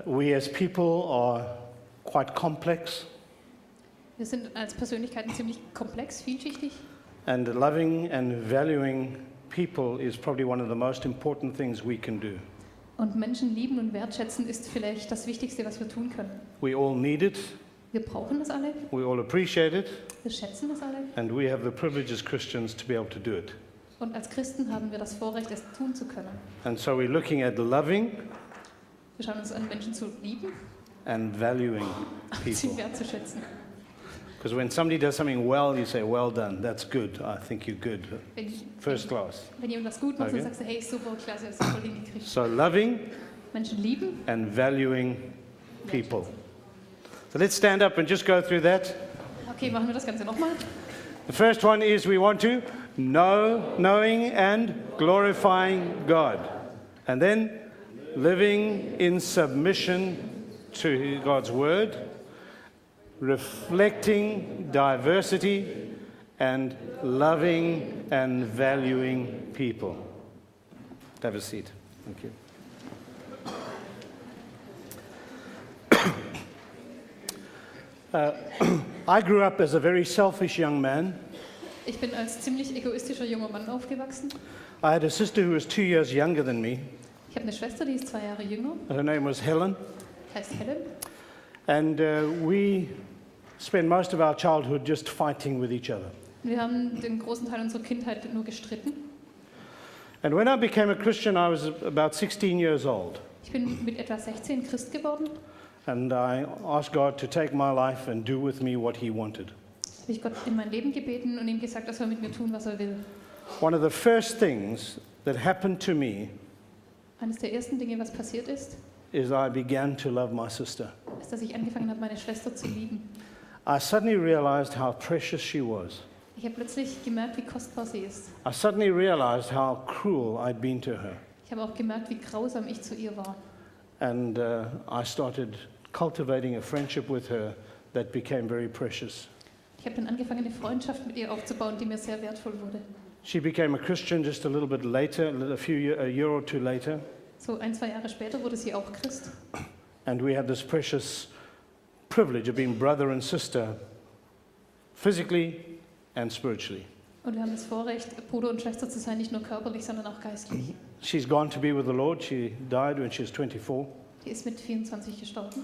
We as people are quite complex, Wir sind als Persönlichkeiten ziemlich komplex, vielschichtig. and loving and valuing people is probably one of the most important things we can do. Und Menschen lieben und wertschätzen ist vielleicht das Wichtigste, was wir tun können. We all need it, Wir brauchen das alle, we all appreciate it, wir schätzen das alle. and we have the privilege as Christians to be able to do it. Und als Christen haben wir das Vorrecht, es tun zu können. And so we're looking at loving Wir schauen uns an, Menschen zu lieben and valuing und sie people. wertzuschätzen. Because when somebody does something well, you say, well done, that's good, I think you're good, Wenn, first class. wenn jemand was gut macht, Okay. dann sagst du, hey, super, klasse, hast du voll hingekriegt. So loving Menschen lieben, and valuing people. So let's stand up and just go through that. Okay, machen wir das Ganze nochmal. The first one is we want to knowing and glorifying God. And then living in submission to God's word, reflecting diversity, and loving and valuing people. Have a seat. Thank you. I grew up as a very selfish young man. Ich bin als ziemlich egoistischer junger Mann aufgewachsen. I had a sister who was 2 years younger than me. Ich habe eine Schwester, die ist 2 Jahre jünger, Her name was Helen. heißt Helen. And we spent most of our childhood just fighting with each other. Wir haben den großen Teil unserer Kindheit nur gestritten. And when I became a Christian, I was about 16 years old. Ich bin mit etwa 16 Christ geworden. And I asked God to take my life and do with me what He wanted. Habe ich Gott in mein Leben gebeten und ihm gesagt, er soll mit mir tun, was er will. One of the first things that happened to me Eines der ersten Dinge, was passiert ist, is I began to love my sister. ist, dass ich angefangen habe, meine Schwester zu lieben. I suddenly realized how precious she was. Ich habe plötzlich gemerkt, wie kostbar sie ist. I suddenly realized how cruel I'd been to her. Ich habe auch gemerkt, wie grausam ich zu ihr war. And I started cultivating a friendship with her that became very precious. Ich habe dann angefangen, eine Freundschaft mit ihr aufzubauen, die mir sehr wertvoll wurde. She became a Christian just a little bit later, a year or two later, So 1-2 Jahre später wurde sie auch Christ. and we had this precious privilege of being brother and sister, physically and spiritually. Und wir haben das Vorrecht, Bruder und Schwester zu sein, nicht nur körperlich, sondern auch geistlich. She's gone to be with the Lord. She died when she was 24, Die ist mit 24 gestorben.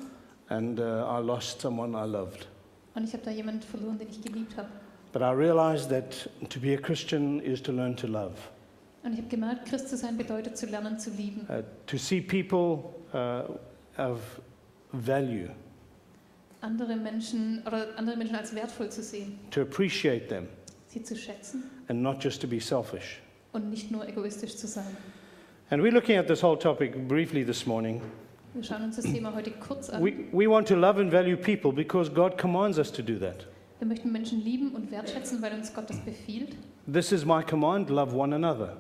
and I lost someone I loved. Und ich habe da jemanden verloren, den ich geliebt habe. But I realized that to be a Christian is to learn to love, Und ich habe gemerkt, Christ zu sein bedeutet, zu lernen, zu lieben. to see people of value, Andere Menschen als wertvoll zu sehen, to appreciate them, sie zu schätzen and not just to be selfish. und nicht nur egoistisch zu sein. And we're looking at this whole topic briefly this morning. Wir schauen uns das Thema heute kurz an. We want to love and value people because God commands us to do that. Wir möchten Menschen lieben und wertschätzen, weil uns Gott das befiehlt. This is my command, love one another.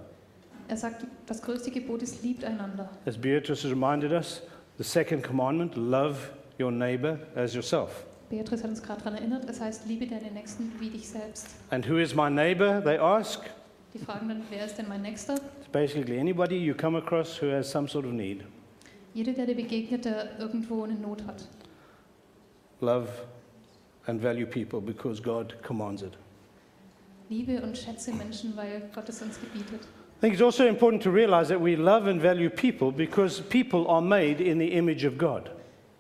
Er sagt, das größte Gebot ist, liebt einander. As Beatrice has reminded us, the second commandment, love your neighbor as yourself. Beatrice hat uns gerade daran erinnert, es heißt, liebe deinen Nächsten wie dich selbst. And who is my neighbor, they ask? Die fragen dann, wer ist denn mein Nächster? It's basically anybody you come across who has some sort of need. Jeder, der dir begegnet, der irgendwo eine Not hat. Love and value people because God commands it. Liebe und schätze Menschen, weil Gott es uns gebietet. I think it's also important to realize that we love and value people because people are made in the image of God.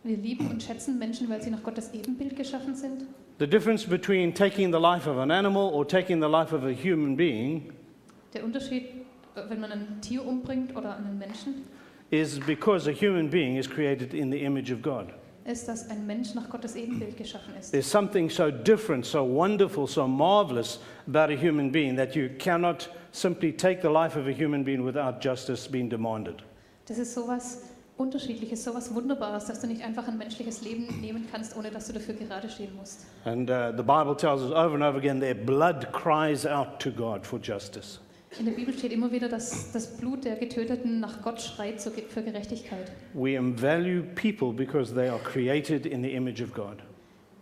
Wir lieben und schätzen Menschen, weil sie nach Gottes Ebenbild geschaffen sind. The difference between taking the life of an animal or taking the life of a human being Der Unterschied, wenn man ein Tier umbringt oder einen Menschen, is because a human being is created in the image of God. ist, dass ein Mensch nach Gottes Ebenbild geschaffen ist. There's something so different, so wonderful, so marvelous about a human being that you cannot simply take the life of a human being without justice being demanded. Das ist sowas Unterschiedliches, sowas Wunderbares, dass du nicht einfach ein menschliches Leben nehmen kannst, ohne dass du dafür gerade stehen musst. And the Bible tells us over and over again, their blood cries out to God for justice. In der Bibel steht immer wieder, dass das Blut der Getöteten nach Gott schreit für Gerechtigkeit. We value people because they are created in the image of God.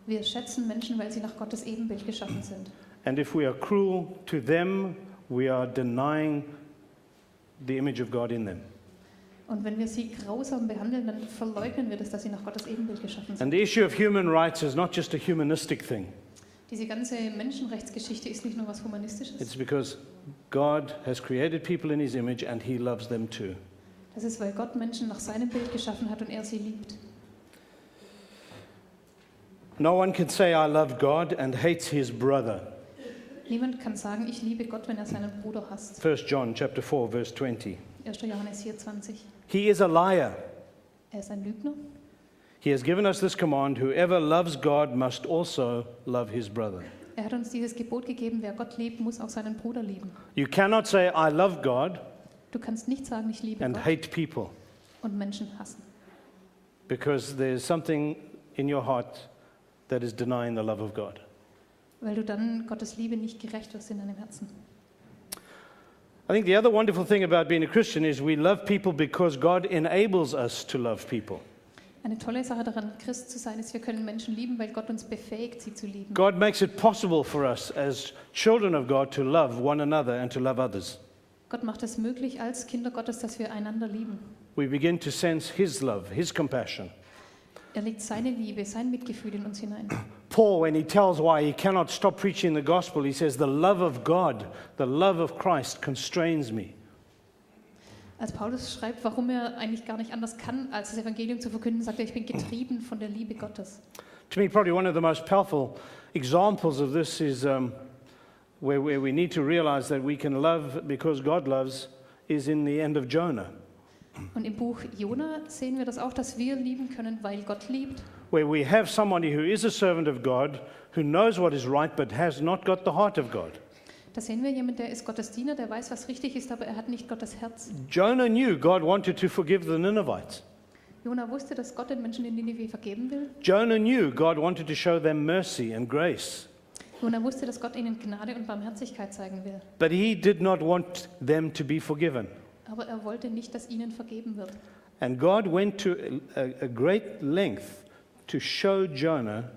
Wir schätzen Menschen, weil sie nach Gottes Ebenbild geschaffen sind. And if we are cruel to them, we are denying the image of God in them. Und wenn wir sie grausam behandeln, dann verleugnen wir das, dass sie nach Gottes Ebenbild geschaffen sind. And the issue of human rights is not just a humanistic thing. Diese ganze Menschenrechtsgeschichte ist nicht nur was Humanistisches. It's because God has created people in his image and he loves them too. Das ist, weil Gott Menschen nach seinem Bild geschaffen hat und er sie liebt. No one can say, I love God and hates his brother. Niemand kann sagen, ich liebe Gott, wenn er seinen Bruder hasst. 1 John chapter 4, verse 20. 1. Johannes 4,20. He is a liar. Er ist ein Lügner. He has given us this command, whoever loves God must also love his brother. Er hat uns dieses Gebot gegeben, wer Gott liebt, muss auch seinen Bruder lieben. You cannot say, I love God Du kannst nicht sagen, ich liebe and Gott hate people, und Menschen hassen. because there's something in your heart that is denying the love of God. Weil du dann Gottes Liebe nicht gerecht wirst in deinem Herzen. I think the other wonderful thing about being a Christian is we love people because God enables us to love people. Eine tolle Sache daran, Christ zu sein, ist, wir können Menschen lieben, weil Gott uns befähigt, sie zu lieben. God makes it possible for us as children of God to love one another and to love others. Gott macht es möglich als Kinder Gottes, dass wir einander lieben. We begin to sense his love, his compassion. Er legt seine Liebe, sein Mitgefühl in uns hinein. Paul, when he tells why he cannot stop preaching the gospel, he says, the love of God, the love of Christ constrains me. Als Paulus schreibt, warum er eigentlich gar nicht anders kann, als das Evangelium zu verkünden, sagt er, ich bin getrieben von der Liebe Gottes. To me, probably one of the most powerful examples of this is where we need to realize that we can love because God loves is in the end of Jonah, Und im Buch Jona sehen wir das auch, dass wir lieben können, weil Gott liebt. where we have somebody who is a servant of God, who knows what is right but has not got the heart of God. Da sehen wir jemanden, der ist Gottes Diener, der weiß, was richtig ist, aber er hat nicht Gottes Herz. Jonah knew God wanted to forgive the Ninevites. Jona wusste, dass Gott den Menschen in Ninive vergeben will. Jonah knew God wanted to show them mercy and grace. Jona wusste, dass Gott ihnen Gnade und Barmherzigkeit zeigen will. But he did not want them to be forgiven. Aber er wollte nicht, dass ihnen vergeben wird. And God went to a great length to show Jonah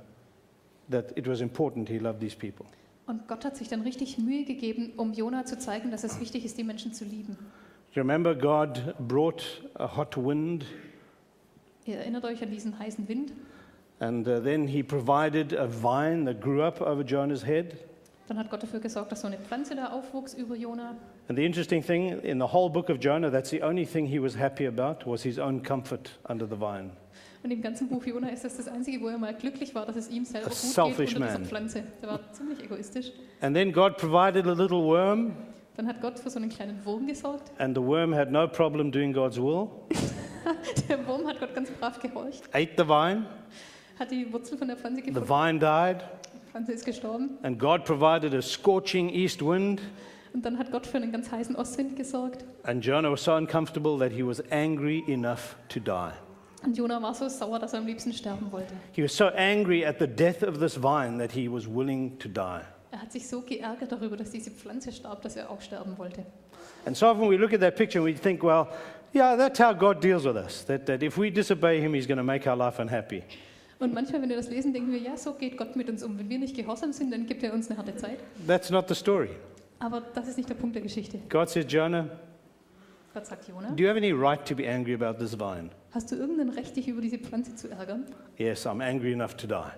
that it was important he loved these people. Und Gott hat sich dann richtig Mühe gegeben, um Jona zu zeigen, dass es wichtig ist, die Menschen zu lieben. You remember God brought a hot wind Ihr erinnert euch an diesen heißen Wind. and then he provided a vine that grew up over Jonah's head. Dann hat Gott dafür gesorgt, dass so eine Pflanze da aufwuchs über Jona. And the interesting thing, in the whole book of Jonah, that's the only thing he was happy about, was his own comfort under the vine. Und im ganzen Buch Jona ist das Einzige, wo er mal glücklich war, dass es ihm selber A gut selfish geht unter dieser man. Pflanze. Der war ziemlich egoistisch. And then God provided a little worm, Dann hat Gott für so einen kleinen Wurm gesorgt. and the worm had no problem doing God's will, Der Wurm hat Gott ganz brav gehorcht, ate the vine, hat die Wurzel von der Pflanze the gefunden. vine died, Die Pflanze ist gestorben. and God provided a scorching east wind, Und dann hat Gott für einen ganz heißen Ostwind gesorgt. and Jonah was so uncomfortable that he was angry enough to die. Und Jona war so sauer, dass er am liebsten sterben wollte. He was so angry at the death of this vine that he was willing to die. Er hat sich so geärgert darüber, dass diese Pflanze starb, dass er auch sterben wollte. And so often we look at that picture and we think, well, yeah, that's how God deals with us. That if we disobey him, he's going to make our life unhappy. Und manchmal, wenn wir das lesen, denken wir, ja, so geht Gott mit uns um. Wenn wir nicht gehorsam sind, dann gibt er uns eine harte Zeit. That's not the story. Aber das ist nicht der Punkt der Geschichte. God says, Jonah, Gott sagt, Jona, do you have any right to be angry about this vine? hast du irgendein Recht, dich über diese Pflanze zu ärgern? Yes, I'm angry enough to die.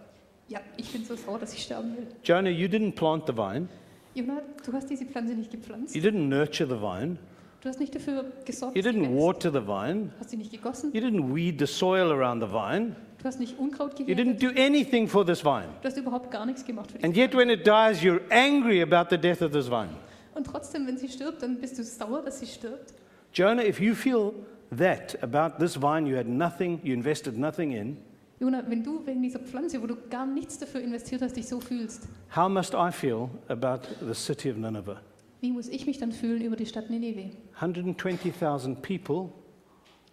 Ja, ich bin so sauer, dass ich sterben will. Jonah, you didn't plant the vine. Jona, du hast diese Pflanze nicht gepflanzt. You didn't nurture the vine. Du hast nicht dafür gesorgt, You dass sie didn't wächst. water the vine. Hast sie nicht gegossen. You didn't weed the soil around the vine. Du hast nicht Unkraut You didn't gejätet. do anything for this vine. Du hast überhaupt gar nichts gemacht für die And yet when it dies, you're angry about the death of this vine. Und trotzdem, wenn sie stirbt, dann bist du sauer, dass sie stirbt. Jonah, if you feel that about this vine you had nothing, you invested nothing in, Jona, wenn du wegen dieser Pflanze, wo du gar nichts dafür investiert hast, dich so fühlst, how must I feel about the city of Nineveh? wie muss ich mich dann fühlen über die Stadt Ninive? 120,000 people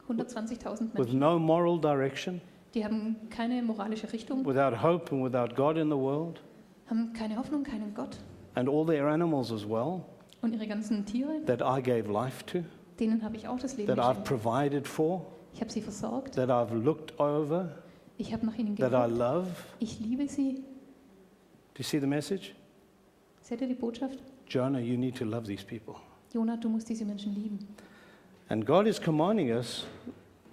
120.000 with Menschen, no moral direction, die haben keine moralische Richtung, without hope and without God in the world, haben keine Hoffnung, keinen Gott. and all their animals as well, Und ihre ganzen Tiere, that I gave life to, denen habe ich auch das Leben that I've geschenkt. provided for, Ich habe sie versorgt, that I've looked over, ich habe nach ihnen that I geguckt, love. ich liebe sie. Do you see the message? Seht ihr die Botschaft? Jonah, you need to love these people. Jona, du musst diese Menschen lieben. And God is commanding us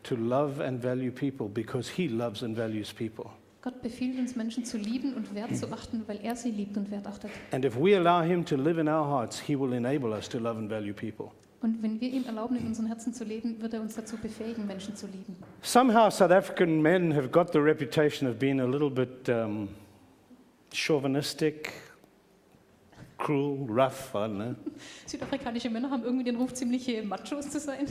to love and value people because He loves and values people. Gott befiehlt uns, Menschen zu lieben und Wert zu achten, weil er sie liebt und Wert achtet. And if we allow Him to live in our hearts, He will enable us to love and value people. Und wenn wir ihm erlauben, in unseren Herzen zu leben, wird er uns dazu befähigen, Menschen zu lieben. Somehow South African men have got the reputation of being a little bit chauvinistic, cruel, rough, I don't know. Südafrikanische Männer haben irgendwie den Ruf, ziemliche Machos zu sein.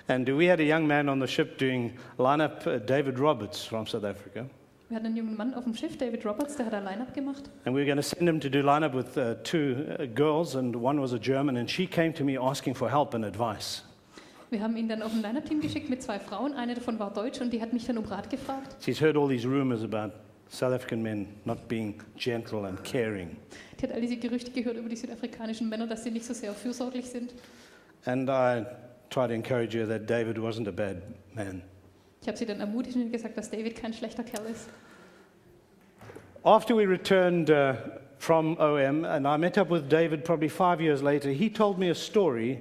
And we had a young man on the ship doing line-up, David Roberts from South Africa. Wir hatten einen jungen Mann auf dem Schiff, David Roberts, der hat ein Line-Up gemacht. And we were going to send him to do line-up with two girls, and one was a German, and she came to me asking for help and advice. Wir haben ihn dann auf ein Line-Up-Team geschickt mit 2 Frauen. Eine davon war deutsch und die hat mich dann um Rat gefragt. She's heard all these rumors about South African men not being gentle and caring. Die hat all diese Gerüchte gehört über die südafrikanischen Männer, dass sie nicht so sehr fürsorglich sind. And I tried to encourage her that David wasn't a bad man. Ich habe sie dann ermutigt und gesagt, dass David kein schlechter Kerl ist. After we returned from OM, and I met up with David probably 5 years later, he told me a story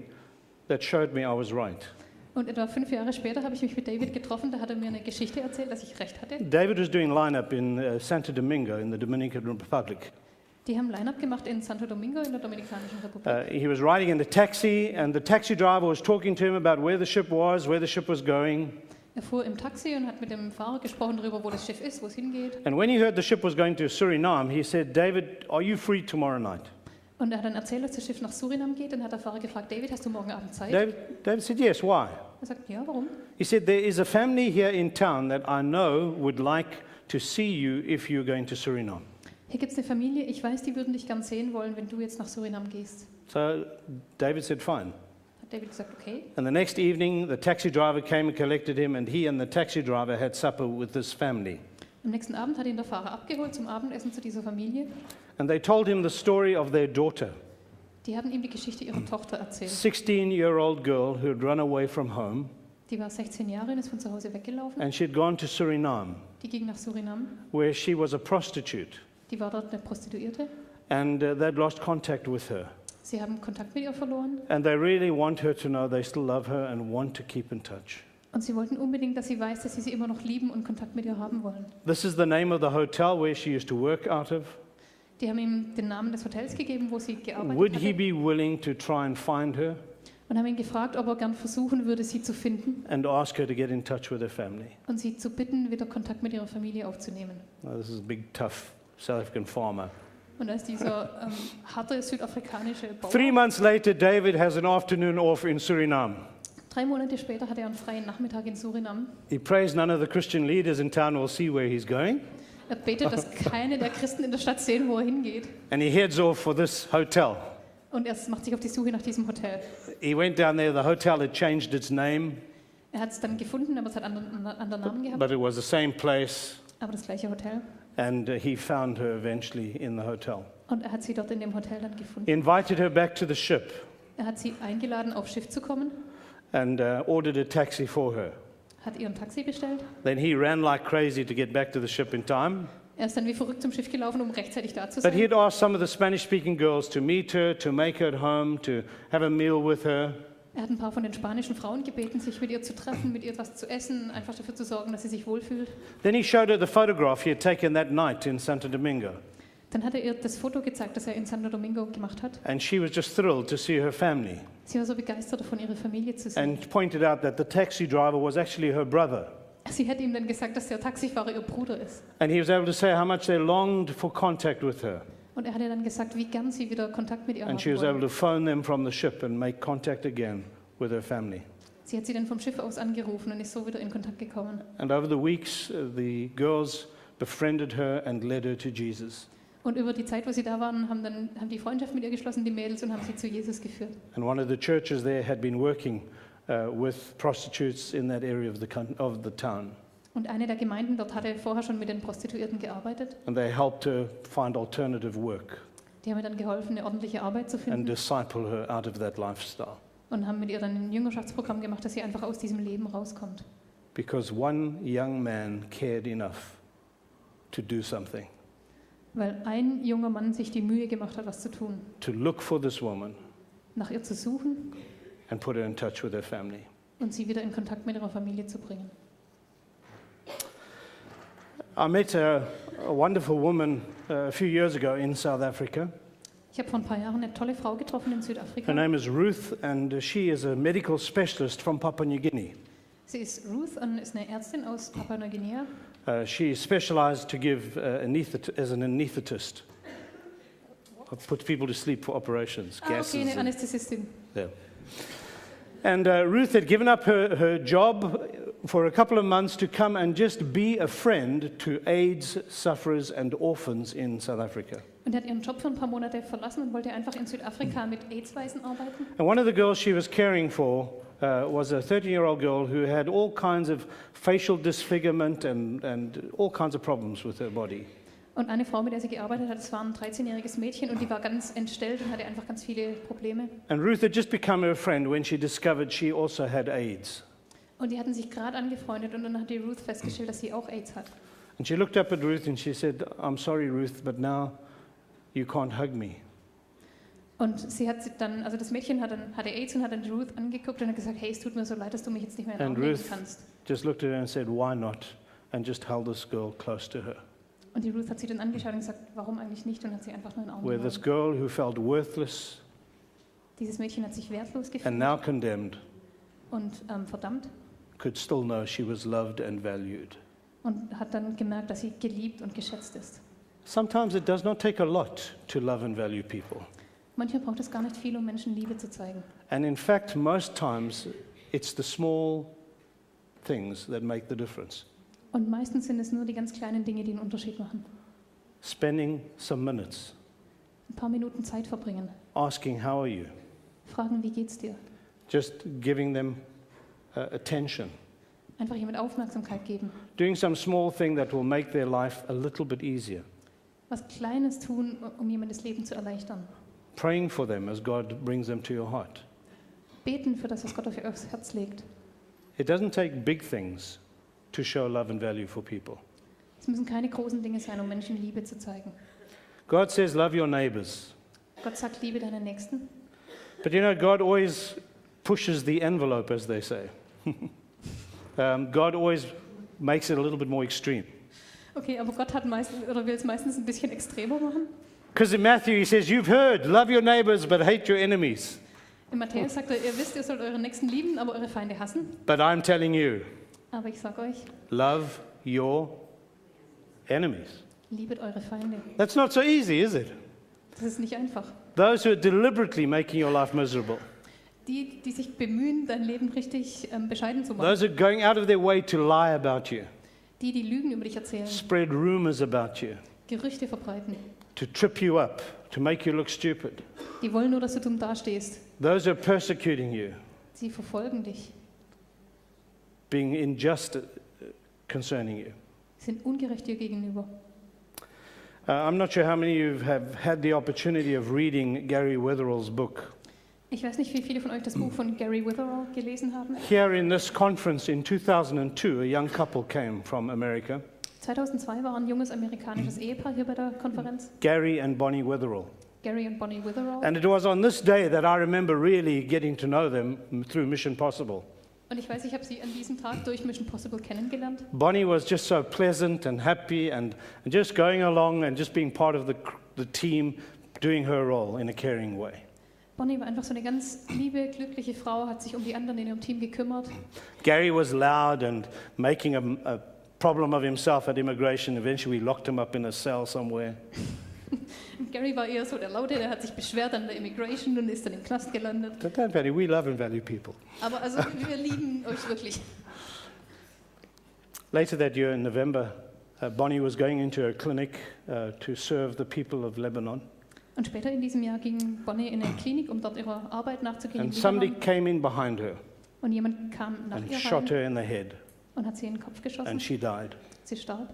that showed me I was right. Und etwa 5 Jahre später habe ich mich mit David getroffen, da hat er mir eine Geschichte erzählt, dass ich recht hatte. David was doing line-up in Santo Domingo in the Dominican Republic. Die haben Line-Up gemacht in Santo Domingo in der Dominikanischen Republik. He was riding in a taxi, and the taxi driver was talking to him about where the ship was, where the ship was going. Er fuhr im Taxi und hat mit dem Fahrer gesprochen darüber, wo das Schiff ist, wo es hingeht. And when he heard the ship was going to Suriname, he said, David, are you free tomorrow night? Und er hat dann erzählt, dass das Schiff nach Suriname geht. Dann hat der Fahrer gefragt, David, hast du morgen Abend Zeit? David said, yes, why? Er sagt, ja, warum? He said, there is a family here in town that I know would like to see you if you're going to Suriname. Hier gibt es eine Familie, ich weiß, die würden dich gern sehen wollen, wenn du jetzt nach Suriname gehst. So David said, fine. Hat David gesagt, okay. And the next evening, the taxi driver came and collected him, and he and the taxi driver had supper with this family. Am nächsten Abend hat ihn der Fahrer abgeholt zum Abendessen zu dieser Familie. And they told him the story of their daughter, Die haben ihm die Geschichte ihrer Tochter erzählt. 16-year-old girl who had run away from home, Die war 16 Jahre und ist von zu Hause weggelaufen. and she had gone to Suriname, Die ging nach Suriname. where she was a prostitute, Die war dort eine Prostituierte. and they'd lost contact with her. Sie haben Kontakt mit ihr verloren. And they really want her to know they still love her and want to keep in touch. Und sie wollten unbedingt, dass sie weiß, dass sie immer noch lieben und Kontakt mit ihr haben wollen. This is the name of the hotel where she used to work out of. Die haben ihm den Namen des Hotels gegeben, wo sie gearbeitet Would he hatte. be willing to try and find her Und haben ihn gefragt, ob er gern versuchen würde, sie zu finden and ask her to get in touch with her family? und sie zu bitten, wieder Kontakt mit ihrer Familie aufzunehmen. Now, this is a big, tough South African farmer. Und als dieser harte südafrikanische Bauer, 3 months later, David has an afternoon off in Suriname. 3 Monate später hatte er einen freien Nachmittag in Suriname. He prays none of the Christian leaders in town will see where he's going. Er betet, dass keine der Christen in der Stadt sehen, wo er hingeht. And he heads off for this hotel. Und er macht sich auf die Suche nach diesem Hotel. He went down there. The hotel had changed its name, Er hat es dann gefunden, aber es hat einen anderen Namen gehabt. but it was the same place. Aber das gleiche Hotel. And he found her eventually in the hotel. Und er hat sie dort in dem Hotel dann gefunden. He invited her back to the ship Er hat sie eingeladen, aufs Schiff zu kommen, and ordered a taxi for her. hat ihr ein Taxi bestellt. Then he ran like crazy to get back to the ship in time. Er ist dann wie verrückt zum Schiff gelaufen, um rechtzeitig da zu But he sein. had asked some of the Spanish-speaking girls to meet her, to make her at home, to have a meal with her. Er hat ein paar von den spanischen Frauen gebeten, sich mit ihr zu treffen, mit ihr etwas zu essen, einfach dafür zu sorgen, dass sie sich wohlfühlt. Then he showed her the photograph he had taken that night in Santo Domingo. Dann hat er ihr das Foto gezeigt, das er in Santo Domingo gemacht hat. And she was just thrilled to see her family Sie war so begeistert davon, ihre Familie zu sehen. and pointed out that the taxi driver was actually her brother. Sie hat ihm dann gesagt, dass der Taxifahrer ihr Bruder ist. And he was able to say how much they longed for contact with her. Und er hat ihr dann gesagt, wie gern sie wieder Kontakt mit ihr And haben she was able wollen. to phone them from the ship and make contact again with her family. Sie hat sie dann vom Schiff aus angerufen und ist so wieder in Kontakt gekommen. And over the weeks, the girls befriended her and led her to Jesus. Und über die Zeit, wo sie da waren, haben die Freundschaft mit ihr geschlossen, die Mädels, und haben sie zu Jesus geführt. And one of the churches there had been working with prostitutes in that area of the town. Und eine der Gemeinden dort hatte vorher schon mit den Prostituierten gearbeitet. And they helped her find alternative work Die haben ihr dann geholfen, eine ordentliche Arbeit zu and finden disciple her out of that lifestyle. und haben mit ihr dann ein Jüngerschaftsprogramm gemacht, dass sie einfach aus diesem Leben rauskommt. Because one young man cared enough to do something, Weil ein junger Mann sich die Mühe gemacht hat, was zu tun, to look for this woman nach ihr zu suchen and put her in touch with her family. und sie wieder in Kontakt mit ihrer Familie zu bringen. I met a wonderful woman a few years ago in South Africa. Ich habe vor ein paar Jahren eine tolle Frau getroffen in Südafrika. Her name is Ruth, and she is a medical specialist from Papua New Guinea. Sie ist Ruth und ist eine Ärztin aus Papua-Neuguinea. She is specialized to give as an anesthetist. Puts people to sleep for operations. Gases Okay, eine and- Anästhesistin. Yeah. And Ruth had given up her job for a couple of months to come and just be a friend to AIDS sufferers and orphans in South Africa. Und hat ihren Job für ein paar Monate verlassen und wollte einfach in Südafrika mit AIDS-Waisen arbeiten. And one of the girls she was caring for was a 13-year-old girl who had all kinds of facial disfigurement and all kinds of problems with her body. Und eine Frau, mit der sie gearbeitet hat, das war ein 13-jähriges Mädchen und die war ganz entstellt und hatte einfach ganz viele Probleme. And Ruth had just become her friend when she discovered she also had AIDS. Und die hatten sich gerade angefreundet und dann hat die Ruth festgestellt, dass sie auch AIDS hat. And she looked up at Ruth and she said, "I'm sorry, Ruth, but now you can't hug me." Und sie hat dann, also das Mädchen hatte AIDS und hat dann die Ruth angeguckt und hat gesagt, hey, es tut mir so leid, dass du mich jetzt nicht mehr in den And Arm nehmen Ruth kannst. just looked at her and said, "Why not?" and just held this girl close to her. Und die Ruth hat sie dann angeschaut und gesagt, warum eigentlich nicht? Und hat sie einfach nur in den Arm Where this genommen. girl who felt worthless Dieses Mädchen hat sich wertlos and gefühlt now condemned und verdammt could still know she was loved and valued. und hat dann gemerkt, dass sie geliebt und geschätzt ist. Sometimes it does not take a lot to love and value people. Manchmal braucht es gar nicht viel, um Menschen Liebe zu zeigen. And in fact, most times it's the small things that make the difference. Und meistens sind es nur die ganz kleinen Dinge, die einen Unterschied machen. Spending some minutes, Ein paar Minuten Zeit verbringen, asking, "How are you?" fragen, wie geht's dir? Just giving them attention. Einfach jemand Aufmerksamkeit geben. Doing some small thing that will make their life a little bit easier. Was Kleines tun, um jemandes Leben zu erleichtern. Praying for them as God brings them to your heart. Beten für das, was Gott auf ihr Herz legt. It doesn't take big things to show love and value for people. Es müssen keine großen Dinge sein, um Menschen Liebe zu zeigen. God says, "Love your neighbors." Gott sagt, liebe deinen Nächsten. But you know, God always pushes the envelope, as they say. God always makes it a little bit more extreme. Okay, aber Gott hat will es meistens ein bisschen extremer machen. Because in Matthew he says, "You've heard, love your neighbors, but hate your enemies." In Matthäus sagt er, ihr wisst, ihr sollt eure Nächsten lieben, aber eure Feinde hassen. But I'm telling you, Aber ich sage euch, love your enemies. liebet eure Feinde. That's not so easy, is it? Das ist nicht einfach. Those who are deliberately making your life miserable. Die sich bemühen, dein Leben richtig bescheiden zu machen. Those who are going out of their way to lie about you, Die Lügen über dich erzählen, spread rumors about you, Gerüchte verbreiten. to trip you up, to make you look stupid. Die wollen nur, dass du dumm dastehst. Those who are persecuting you, Sie verfolgen dich, being unjust concerning you. sind ungerecht dir gegenüber. I'm not sure how many of you have had the opportunity of reading Gary Witherall's book. Ich weiß nicht, wie viele von euch das Buch von Gary Witherall gelesen haben. Here in this conference in 2002, a young couple came from America, 2002 war ein junges amerikanisches Ehepaar hier bei der Konferenz, Gary and Bonnie Witherall. Gary und Bonnie Witherall. And it was on this day that I remember really getting to know them through Mission Possible. Und ich weiß, ich habe sie an diesem Tag durch Mission Possible kennengelernt. Bonnie was just so pleasant and happy and just going along and just being part of the team, doing her role in a caring way. Bonnie war einfach so eine ganz liebe, glückliche Frau, hat sich um die anderen in ihrem Team gekümmert. Gary was loud and making a problem of himself at immigration. Eventually we locked him up in a cell somewhere. Und Gary war eher so der Laute, der hat sich beschwert an der Immigration und ist dann im Knast gelandet. But don't worry, we love and value people. Aber also, wir lieben euch wirklich. Later that year in November, Bonnie was going into a clinic to serve the people of Lebanon. Und später in diesem Jahr ging Bonnie in eine Klinik, um dort ihrer Arbeit nachzugehen. And im somebody Libanon. came in behind her Und jemand kam nach and ihr shot rein her in the head, und hat sie in den Kopf geschossen. and she died. Sie starb.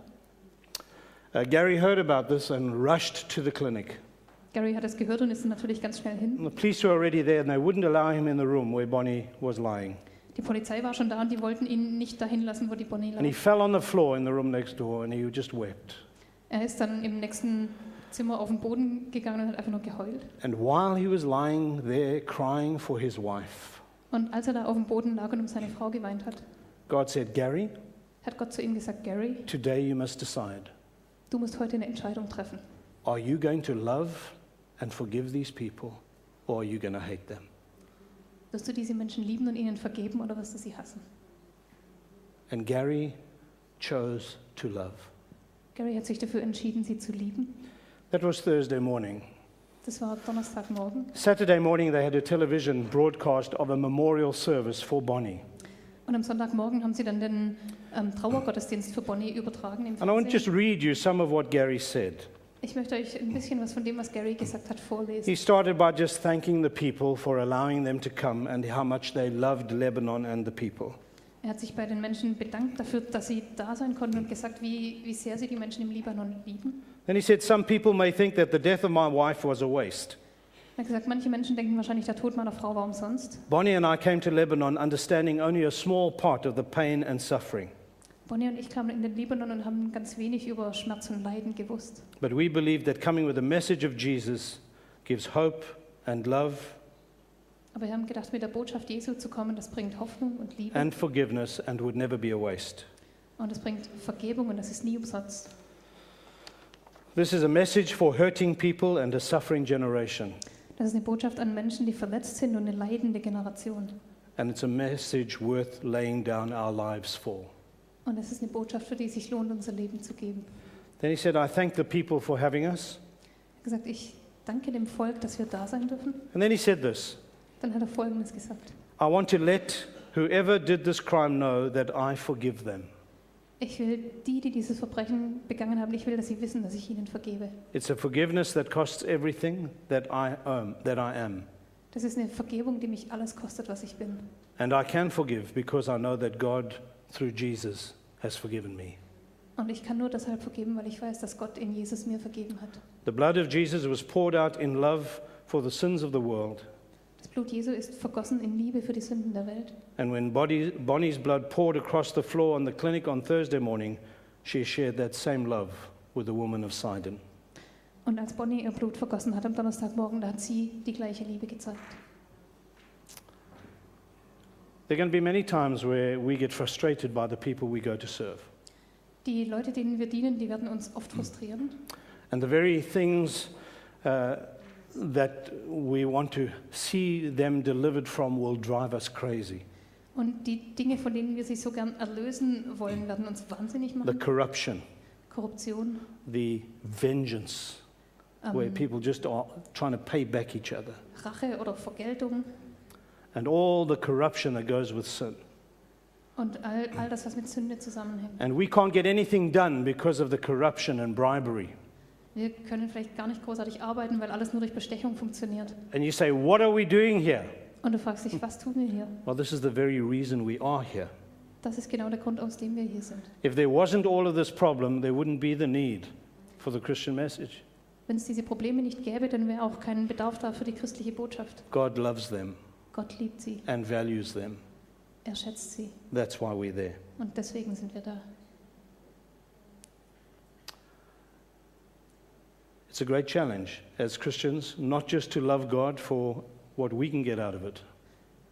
Gary heard about this and rushed to the clinic. Gary hat es gehört und ist natürlich ganz schnell hin. And the police were already there and they wouldn't allow him in the room where Bonnie was lying. Die Polizei war schon da und die wollten ihn nicht dahin lassen, wo die Bonnie lag. And he fell on the floor in the room next door and he just wept. Er ist dann im nächsten Zimmer auf den Boden gegangen und hat einfach nur geheult. And while he was lying there crying for his wife, Und als er da auf dem Boden lag und um seine Frau geweint hat, God said, Gary, hat Gott zu ihm gesagt, Gary, today you must decide. du musst heute eine Entscheidung treffen. Are you going to love and forgive these people, or are you going to hate them? Wirst du diese Menschen lieben und ihnen vergeben oder wirst du sie hassen? And Gary chose to love. Gary hat sich dafür entschieden, sie zu lieben. That was Thursday morning. Das war Donnerstagmorgen. Saturday morning they had a television broadcast of a memorial service for Bonnie. Und am Sonntagmorgen haben sie dann den Trauergottesdienst für Bonnie übertragen im And I want to just Fernsehen. read you some of what Gary said. Ich möchte euch ein bisschen was von dem, was Gary gesagt hat, vorlesen. He started by just thanking the people for allowing them to come and how much they loved Lebanon and the people. Er hat sich bei den Menschen bedankt dafür, dass sie da sein konnten und gesagt, wie sehr sie die Menschen im Libanon lieben. Then he said, some people may think that the death of my wife was a waste. Er hat gesagt, manche Menschen denken wahrscheinlich, der Tod meiner Frau war umsonst. Bonnie and I came to Lebanon understanding only a small part of the pain and suffering. Bonnie und ich kamen in den Libanon und haben ganz wenig über Schmerz und Leiden gewusst. But we believe that coming with the message of Jesus gives hope and love Aber wir haben gedacht, mit der Botschaft Jesu zu kommen, das bringt Hoffnung und Liebe. and forgiveness and would never be a waste. Und es bringt Vergebung und das ist nie umsonst. This is a message for hurting people and a suffering generation. Das ist eine Botschaft an Menschen, die verletzt sind und eine leidende Generation. And it's a message worth laying down our lives for. Und es ist eine Botschaft, für die es sich lohnt, unser Leben zu geben. Then he said, I thank the people for having us. Er hat gesagt, ich danke dem Volk, dass wir da sein dürfen. And then he said this, Dann hat er Folgendes gesagt. I want to let whoever did this crime know that I forgive them. Ich will die dieses Verbrechen begangen haben, ich will, dass sie wissen, dass ich ihnen vergebe. It's a forgiveness that costs everything that I am. Das ist eine Vergebung, die mich alles kostet, was ich bin. And I can forgive because I know that God, through Jesus, has forgiven me. Und ich kann nur deshalb vergeben, weil ich weiß, dass Gott in Jesus mir vergeben hat. The blood of Jesus was poured out in love for the sins of the world. Das Blut Jesu ist vergossen in Liebe für die Sünden der Welt. And when Bonnie's blood poured across the floor on the clinic on Thursday morning, she shared that same love with the woman of Sidon. Und als Bonnie ihr Blut vergossen hat am Donnerstagmorgen, da hat sie die gleiche Liebe gezeigt. There are going to be many times where we get frustrated by the people we go to serve. Die Leute, denen wir dienen, die werden uns oft frustrieren. And the very things that we want to see them delivered from will drive us crazy. Und die Dinge, von denen wir sie so gern erlösen wollen, werden uns wahnsinnig The machen. corruption, Korruption, the vengeance, where people just are trying to pay back each other. Rache oder Vergeltung And all the corruption that goes with sin. und all das, was mit Sünde zusammenhängt. And we can't get anything done because of the corruption and bribery. Wir können vielleicht gar nicht großartig arbeiten, weil alles nur durch Bestechung funktioniert. And you say, what are we doing here? Und du fragst dich, was tun wir hier? Well, this is the very reason we are here. Das ist genau der Grund, aus dem wir hier sind. If there wasn't all of this problem, there wouldn't be the need for the Christian message. Wenn es diese Probleme nicht gäbe, dann wäre auch kein Bedarf da für die christliche Botschaft. God loves them Gott liebt sie, and values them. er schätzt sie That's why we're there. und deswegen sind wir da. It's a great challenge as Christians, not just to love God for what we can get out of it,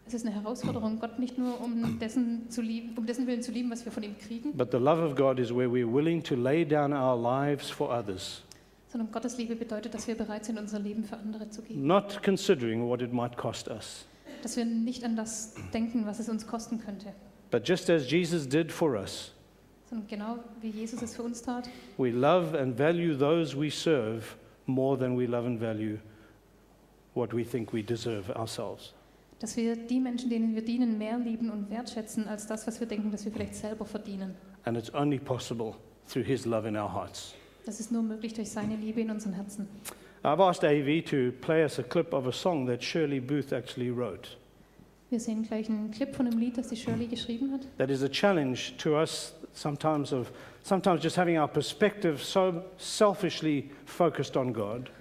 Es ist eine Herausforderung, Gott nicht nur um dessen Willen zu lieben, was wir von ihm kriegen, but the love of God is where we're willing to lay down our lives for others, sondern Gottes Liebe bedeutet, dass wir bereit sind, unser Leben für andere zu geben. not considering what it might cost us. Dass wir nicht an das denken, was es uns kosten könnte, But just as Jesus did for us, sondern genau wie Jesus es für uns tat, we love and value those we serve more than we love and value what we think we deserve ourselves. dass wir die Menschen, denen wir dienen, mehr lieben und wertschätzen, als das, was wir denken, dass wir vielleicht selber verdienen. And it's only possible through His love in our hearts. Das ist nur möglich durch seine Liebe in unseren Herzen. I've asked AV to play us a clip of a song that Shirley Booth actually wrote. Wir sehen gleich einen Clip von einem Lied, das die Shirley geschrieben hat. That is a challenge to us sometimes just having our perspective so selfishly focused on God,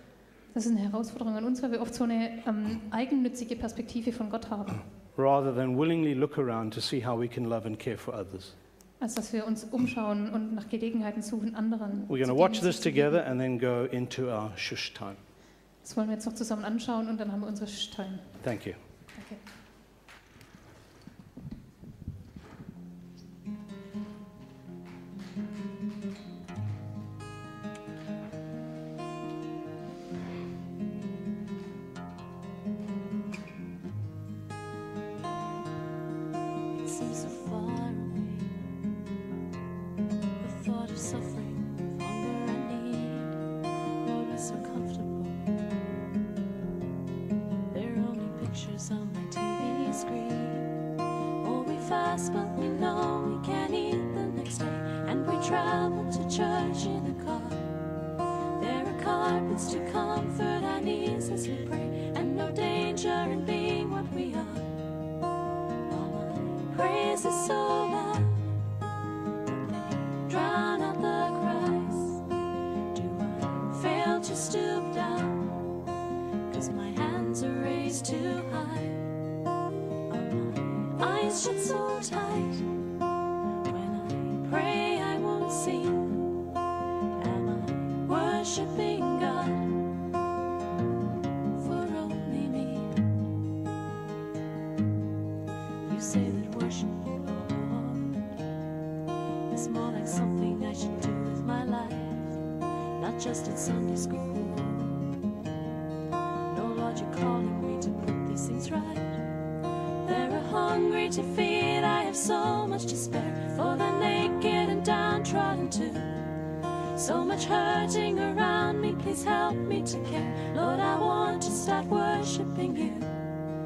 Das ist eine Herausforderung an uns, weil wir oft so eine eigennützige Perspektive von Gott haben, rather than willingly look around to see how we can love and care for others. als dass wir uns umschauen und nach Gelegenheiten suchen, anderen We're going to zu watch dienen, this sie zu lieben. together and then go into our shush time. Das wollen wir jetzt noch zusammen anschauen und dann haben wir unsere Time. Thank you. Danke. suffering, of hunger and need. Lord, we're so comfortable. There are only pictures on my TV screen. Oh, we fast, but we know we can't eat the next day. And we travel to church in a car. There are carpets to comfort our knees as we pray, and no danger in being what we are. All my praise is so loud that they drown out the cries. Do I fail to stoop down? 'Cause my hands are raised too high. Are my eyes shut so tight? When I pray I won't see. Am I worshiping God for only me? You say that worship, Lord, is more like something I should do with my life, not just at Sunday school. No, Lord, you're calling me to put these things right. There are hungry to feed, I have so much to spare for the naked and downtrodden too. So much hurting around me, please help me to care. Lord, I want to start worshiping you.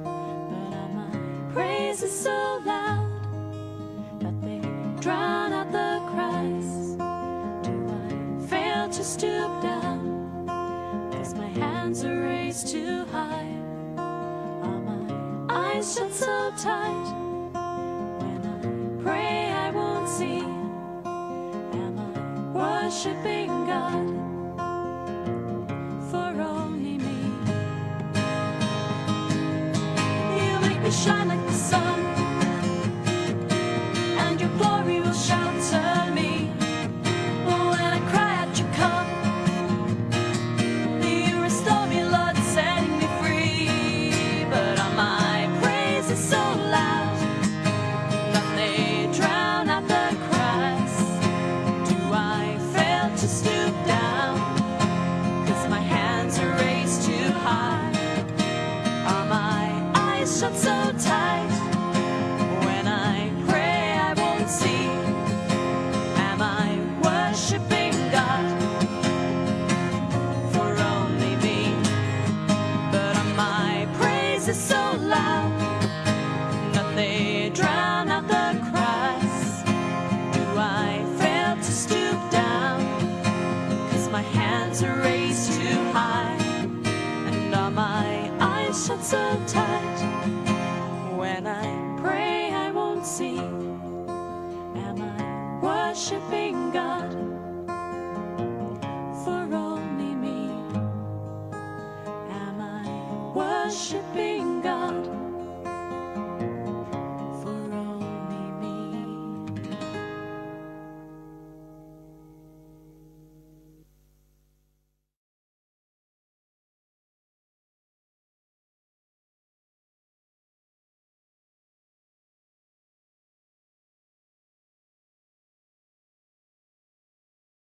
But my praise is so loud that they drown out the cries. Do I fail to stoop down? 'Cause my hands are raised too high. Are my eyes shut so tight? When I pray I won't see. Am I worshiping God for only me? You make me shine like the sun, and your glory will shelter me. When I cry out, you come. You restore me, Lord, setting me free. But my praise is so loud that they drown out the cries. Do I fail to stoop down? 'Cause my hands are raised too high. Are my eyes shut so tight? When I pray I won't see. Am I worshiping God for only me? But my praise is so loud that they drown out the cries. Do I fail to stoop down? 'Cause my hands are raised too high. And are my eyes shut so tight? When I pray I won't see. Am I worshiping God